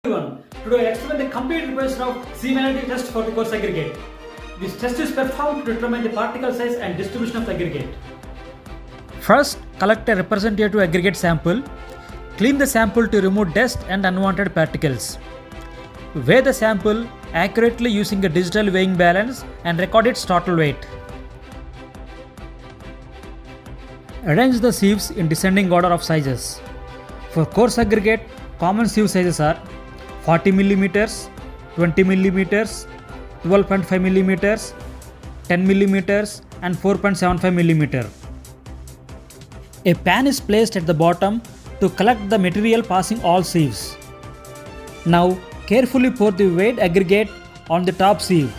Everyone, today I explain the complete preparation of Sieve test for the coarse aggregate. This test is performed to determine the particle size and distribution of the aggregate. First, collect a representative aggregate sample. Clean the sample to remove dust and unwanted particles. Weigh the sample accurately using a digital weighing balance and record its total weight. Arrange the sieves in descending order of sizes. For coarse aggregate, common sieve sizes are 40 mm, 20 mm, 12.5 mm, 10 mm and 4.75 mm. A pan is placed at the bottom to collect the material passing all sieves. Now carefully pour the weighed aggregate on the top sieve.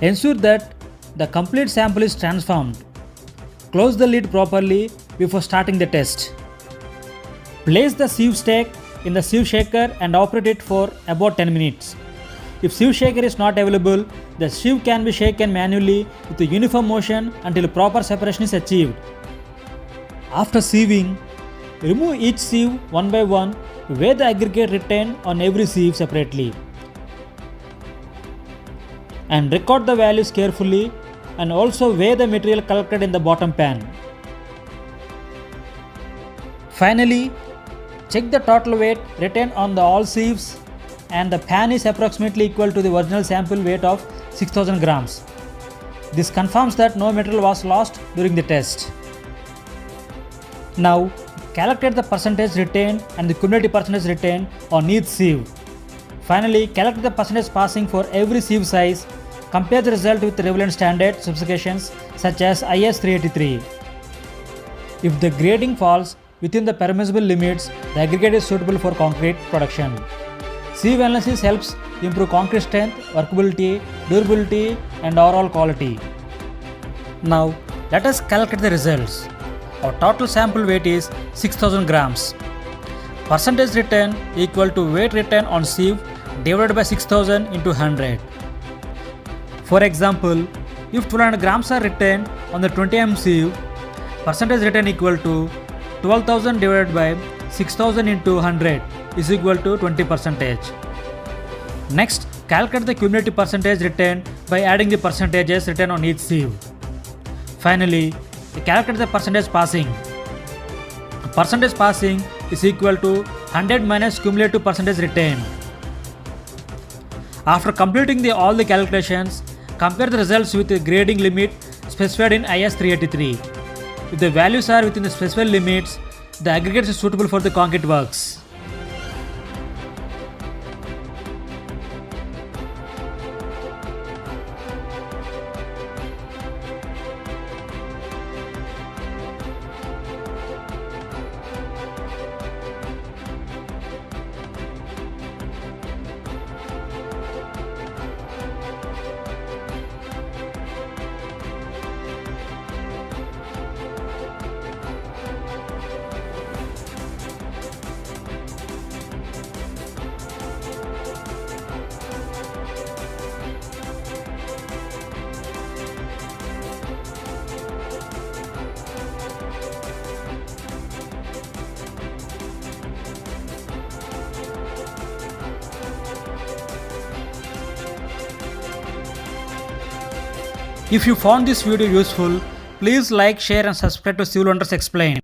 Ensure that the complete sample is transformed. Close the lid properly before starting the test. Place the sieve stack in the sieve shaker and operate it for about 10 minutes. If sieve shaker is not available, the sieve can be shaken manually with a uniform motion until proper separation is achieved. After sieving, remove each sieve one by one, weigh the aggregate retained on every sieve separately, and record the values carefully, and also weigh the material collected in the bottom pan. Finally, check the total weight retained on the all sieves, and the pan is approximately equal to the original sample weight of 6000 grams. This confirms that no material was lost during the test. Now, calculate the percentage retained and the cumulative percentage retained on each sieve. Finally, calculate the percentage passing for every sieve size. Compare the result with the relevant standard specifications such as IS 383. If the grading falls within the permissible limits, the aggregate is suitable for concrete production. Sieve analysis helps improve concrete strength, workability, durability and overall quality. Now, let us calculate the results. Our total sample weight is 6000 grams. Percentage retained equal to weight retained on sieve divided by 6000 into 100. For example, if 1200 grams are retained on the 20 mm sieve, percentage retained equal to 12,000 divided by 6000 into 100 is equal to 20%. Next, calculate the cumulative percentage retained by adding the percentages retained on each sieve. Finally, calculate the percentage passing. Percentage passing is equal to 100 minus cumulative percentage retained. After completing all the calculations, compare the results with the grading limit specified in IS 383. If the values are within the specified limits, the aggregate is suitable for the concrete works. If you found this video useful, please like, share and subscribe to Civil Wonders Explained.